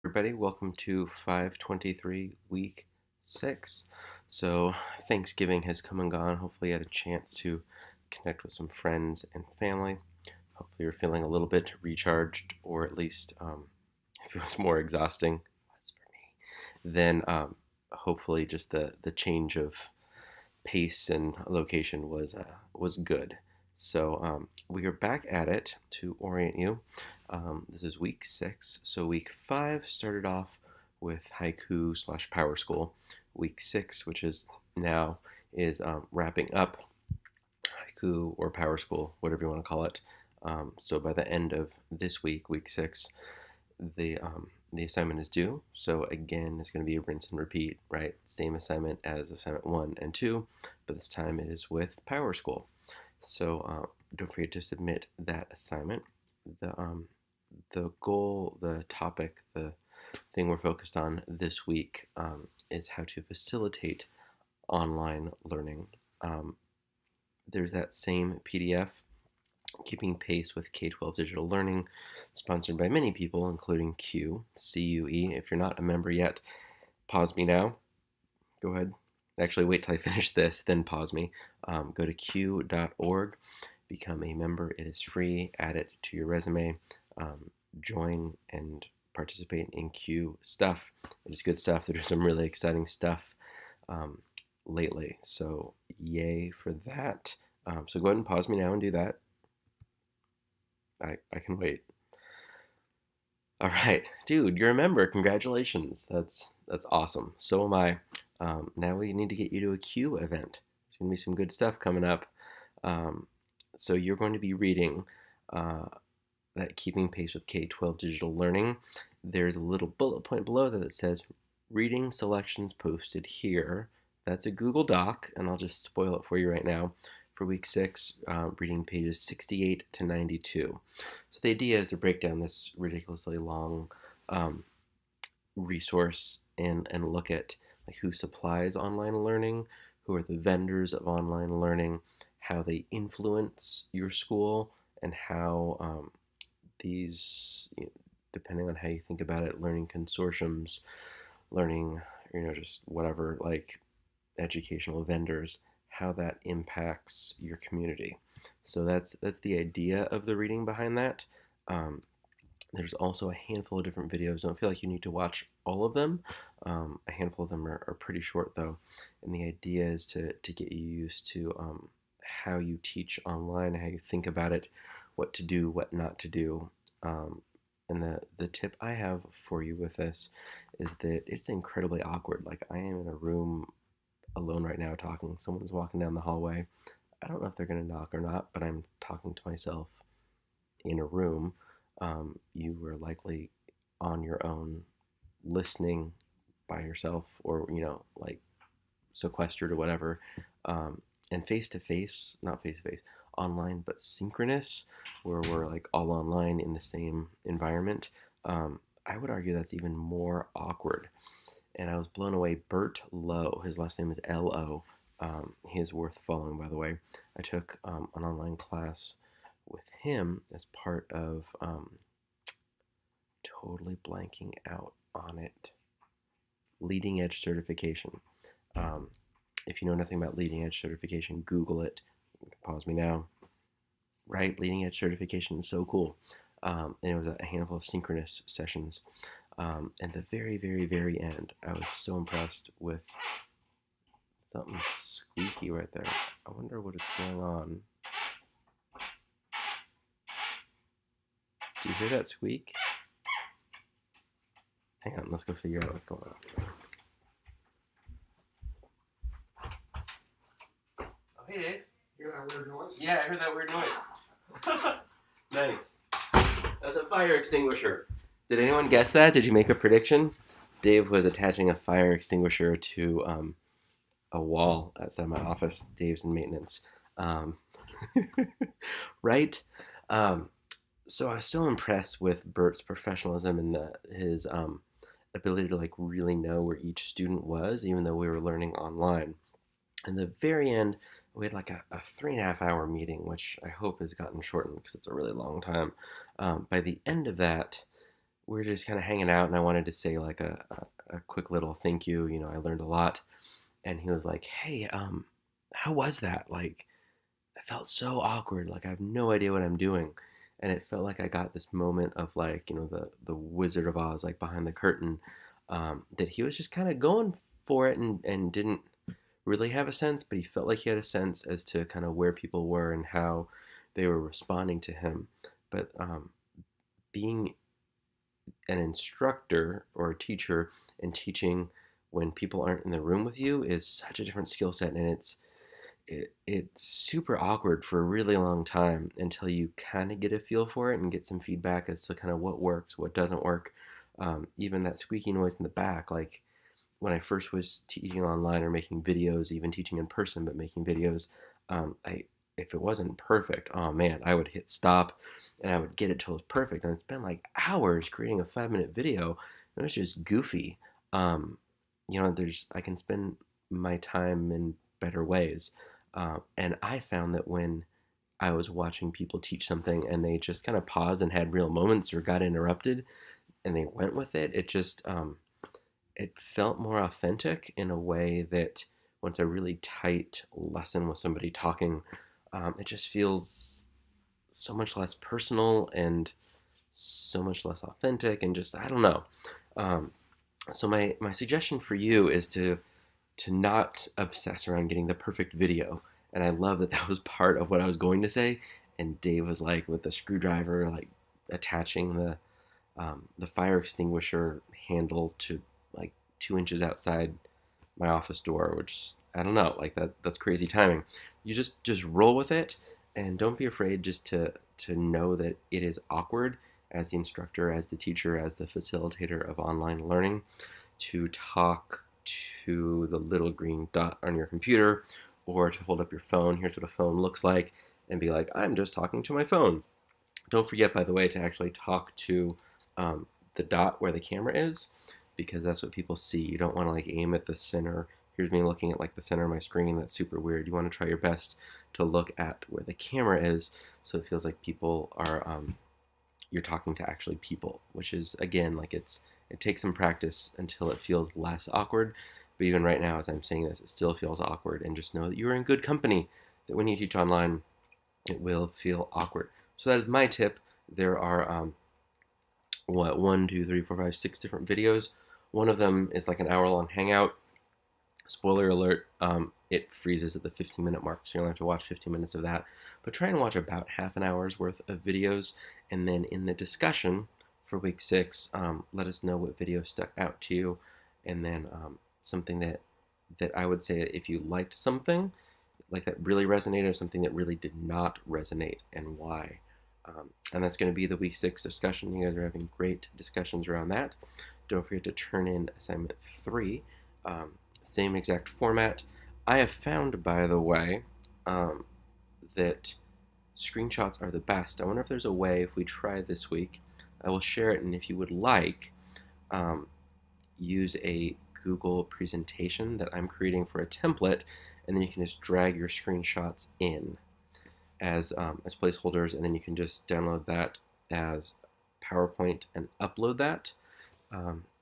Everybody, welcome to 523 week 6. So, Thanksgiving has come and gone. Hopefully, you had a chance to connect with some friends and family. Hopefully, you're feeling a little bit recharged, or at least if it was more exhausting then hopefully just the change of pace and location was good. So we are back at it to orient you. This is week 6. So week 5 started off with haiku slash power school. Week 6, which is now, is wrapping up haiku or power school, whatever you want to call it. So by the end of this week, week 6, the assignment is due. So again, it's going to be a rinse and repeat, right? Same assignment as assignment 1 and 2, but this time it is with Power School. So don't forget to submit that assignment. The goal, the topic, the thing we're focused on this week is how to facilitate online learning. There's that same PDF, Keeping Pace with K-12 Digital Learning, sponsored by many people, including CUE. If you're not a member yet, pause me now. Go ahead. Actually, wait till I finish this, then pause me. Go to q.org, become a member. It is free. Add it to your resume. Join and participate in Q stuff. It is good stuff. There's some really exciting stuff lately. So, yay for that. So, go ahead and pause me now and do that. I can wait. All right, dude, you're a member. Congratulations. That's awesome. So am I. Now we need to get you to a Q event. There's gonna be some good stuff coming up. Um, so you're going to be reading uh, that Keeping Pace with K-12 Digital Learning. There's a little bullet point below that says reading selections posted here. That's a Google Doc, and I'll just spoil it for you right now. For week 6, reading pages 68 to 92. So the idea is to break down this ridiculously long resource and look at like who supplies online learning, who are the vendors of online learning, how they influence your school, and how these, depending on how you think about it, learning consortiums, learning, just whatever, like educational vendors, how that impacts your community. So that's the idea of the reading behind that. Um, there's also a handful of different videos. Don't feel like you need to watch all of them. A handful of them are pretty short though, and the idea is to get you used to how you teach online, how you think about it, what to do, what not to do. And the tip I have for you with this is that it's incredibly awkward. Like I am in a room alone right now talking. Someone's walking down the hallway. I don't know if they're going to knock or not, but I'm talking to myself in a room. You were likely on your own, listening by yourself, or like sequestered or whatever. And face to face, not face to face, online, but synchronous, where we're like all online in the same environment. I would argue that's even more awkward, and I was blown away. Bert Lowe, his last name is Lo. He is worth following, by the way. I took an online class with him as part of totally blanking out on it. Leading Edge certification. Um, if you know nothing about Leading Edge certification, Google it. Pause me now. Right, Leading Edge certification is so cool. And it was a handful of synchronous sessions. And the very, very, very end, I was so impressed with something squeaky right there. I wonder what is going on. Do you hear that squeak? Hang on, let's go figure out what's going on. Oh, hey, Dave. Hear that weird noise? Yeah, I heard that weird noise. Nice. That's a fire extinguisher. Did anyone guess that? Did you make a prediction? Dave was attaching a fire extinguisher to a wall outside my office. Dave's in maintenance. Um, right? Um, so I was so impressed with Bert's professionalism and his ability to like really know where each student was, even though we were learning online. And the very end, we had like a 3.5 hour meeting, which I hope has gotten shortened because it's a really long time. By the end of that, we were just kind of hanging out, and I wanted to say like a quick little thank you. You know, I learned a lot. And he was like, "Hey, how was that? Like, I felt so awkward. Like, I have no idea what I'm doing." And it felt like I got this moment of like, you know, the Wizard of Oz, like behind the curtain, that he was just kind of going for it and didn't really have a sense, but he felt like he had a sense as to kind of where people were and how they were responding to him. But being an instructor or a teacher and teaching when people aren't in the room with you is such a different skill set, and it's super awkward for a really long time until you kind of get a feel for it and get some feedback as to kind of what works, what doesn't work. Even that squeaky noise in the back, like when I first was teaching online or making videos, even teaching in person, but making videos, I if it wasn't perfect, oh man, I would hit stop and I would get it till it was perfect. And it's been like hours creating a 5 minute video. And it's just goofy. Um, you know, I can spend my time in better ways. And I found that when I was watching people teach something and they just kind of paused and had real moments or got interrupted and they went with it, it felt more authentic in a way that once a really tight lesson with somebody talking, it just feels so much less personal and so much less authentic and just I don't know. Um, so my suggestion for you is to not obsess around getting the perfect video. And I love that that was part of what I was going to say. And Dave was like with the screwdriver, like attaching the fire extinguisher handle to like 2 inches outside my office door, which I don't know, like that's crazy timing. You just roll with it, and don't be afraid just to know that it is awkward as the instructor, as the teacher, as the facilitator of online learning to talk to the little green dot on your computer or to hold up your phone. Here's what a phone looks like, and be like, I'm just talking to my phone. Don't forget, by the way, to actually talk to the dot where the camera is, because that's what people see. You don't want to like aim at the center. Here's me looking at like the center of my screen. That's super weird. You want to try your best to look at where the camera is, so it feels like people are you're talking to actually people, which is again like it takes some practice until it feels less awkward. But even right now, as I'm saying this, it still feels awkward. And just know that you're in good company. That when you teach online, it will feel awkward. So that is my tip. There are what 1, 2, 3, 4, 5, 6 different videos. One of them is like an hour-long hangout. Spoiler alert, it freezes at the 15-minute mark, so you'll have to watch 15 minutes of that. But try and watch about half an hour's worth of videos, and then in the discussion for week 6, let us know what video stuck out to you, and then something that I would say if you liked something like that really resonated, or something that really did not resonate, and why. And that's going to be the week 6 discussion. You guys are having great discussions around that. Don't forget to turn in assignment 3. Same exact format. I have found, by the way, that screenshots are the best. I wonder if there's a way, if we try this week, I will share it, and if you would like, use a Google presentation that I'm creating for a template, and then you can just drag your screenshots in as placeholders, and then you can just download that as PowerPoint and upload that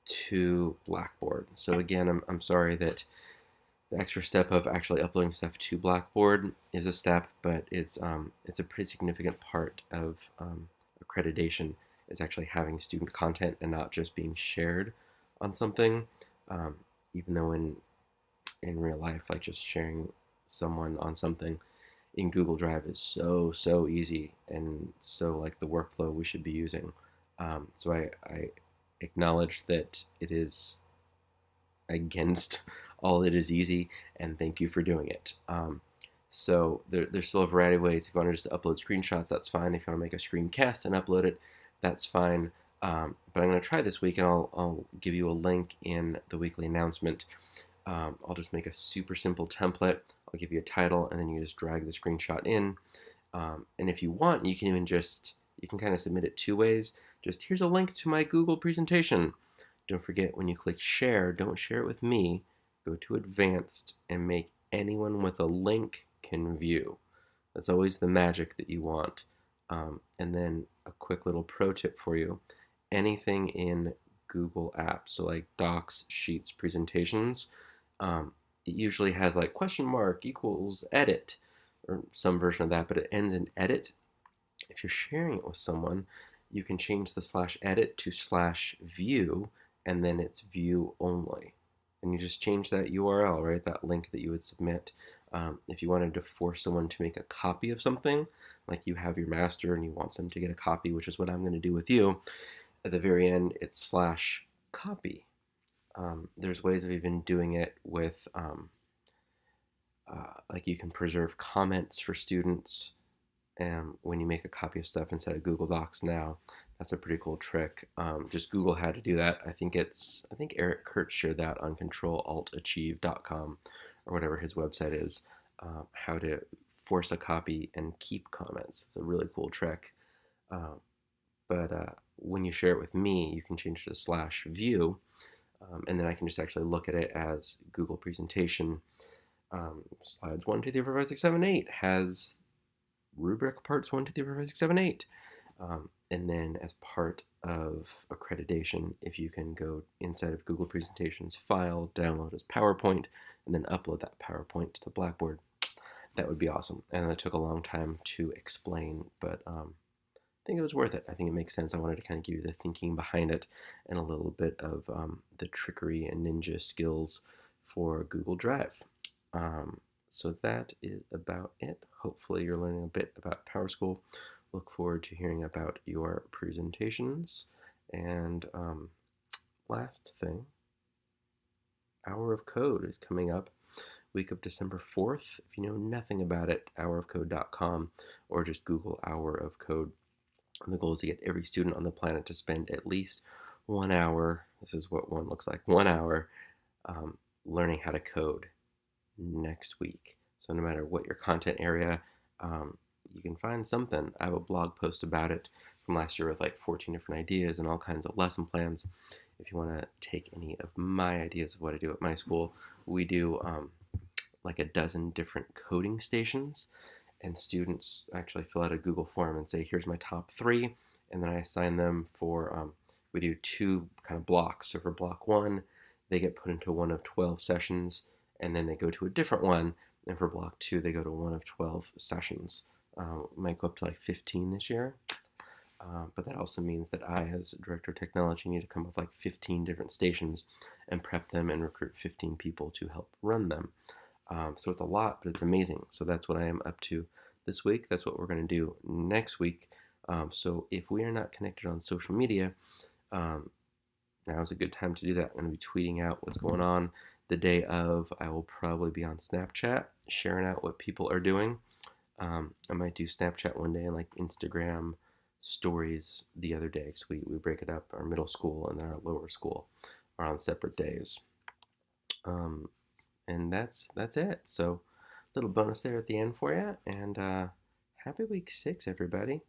to Blackboard. So again, I'm sorry that the extra step of actually uploading stuff to Blackboard is a step, but it's a pretty significant part of accreditation is actually having student content and not just being shared on something. Even though in real life, like just sharing someone on something in Google Drive is so easy and so like the workflow we should be using. So I acknowledge that it is against all that is easy, and thank you for doing it. So there's still a variety of ways. If you want to just upload screenshots, that's fine. If you want to make a screencast and upload it, that's fine. But I'm going to try this week, and I'll give you a link in the weekly announcement. I'll just make a super simple template. I'll give you a title, and then you just drag the screenshot in. And if you want, you can even you can kind of submit it 2 ways. Just here's a link to my Google presentation. Don't forget, when you click share, don't share it with me. Go to advanced and make anyone with a link can view. That's always the magic that you want. And then a quick little pro tip for you. anything in Google Apps, so like Docs, Sheets, Presentations, um, it usually has like question mark equals edit or some version of that, but it ends in edit. If you're sharing it with someone, you can change the slash edit to slash view, and then it's view only. And you just change that URL, right? That link that you would submit. If you wanted to force someone to make a copy of something, like you have your master and you want them to get a copy, which is what I'm going to do with you, at the very end, it's slash copy. There's ways of even doing it with, like you can preserve comments for students when you make a copy of stuff inside of Google Docs now. That's a pretty cool trick. Just Google how to do that. I think Eric Kurtz shared that on controlaltachieve.com or whatever his website is. How to force a copy and keep comments. It's a really cool trick. But when you share it with me, you can change it to slash view, and then I can just actually look at it as Google presentation. Slides 1, 2, 3, 4, 5, 6, 7, 8 has rubric parts 1, 2, 3, 4, 5, 6, 7, 8. And then as part of accreditation, if you can go inside of Google Presentations file, download as PowerPoint, and then upload that PowerPoint to Blackboard, that would be awesome. And that took a long time to explain, but I think it was worth it. I think it makes sense. I wanted to kind of give you the thinking behind it and a little bit of the trickery and ninja skills for Google Drive. So that is about it. Hopefully you're learning a bit about PowerSchool. Look forward to hearing about your presentations. And last thing, Hour of Code is coming up week of December 4th. If you know nothing about it, hourofcode.com or just Google Hour of Code. And the goal is to get every student on the planet to spend at least 1 hour, this is what one looks like, 1 hour learning how to code next week. So no matter what your content area, you can find something. I have a blog post about it from last year with like 14 different ideas and all kinds of lesson plans. If you want to take any of my ideas of what I do at my school, we do like a dozen different coding stations, and students actually fill out a Google form and say, here's my top 3, and then I assign them for, we do 2 kind of blocks. So for block 1, they get put into one of 12 sessions, and then they go to a different one, and for block 2, they go to one of 12 sessions. Might go up to like 15 this year, but that also means that I, as Director of Technology, need to come up with like 15 different stations and prep them and recruit 15 people to help run them. So it's a lot, but it's amazing. So that's what I am up to this week. That's what we're going to do next week. So if we are not connected on social media, now is a good time to do that. I'm going to be tweeting out what's going on. The day of, I will probably be on Snapchat, sharing out what people are doing. I might do Snapchat one day and like Instagram stories the other day. So we break it up. Our middle school and then our lower school are on separate days. And that's it. So little bonus there at the end for you. And happy week 6, everybody.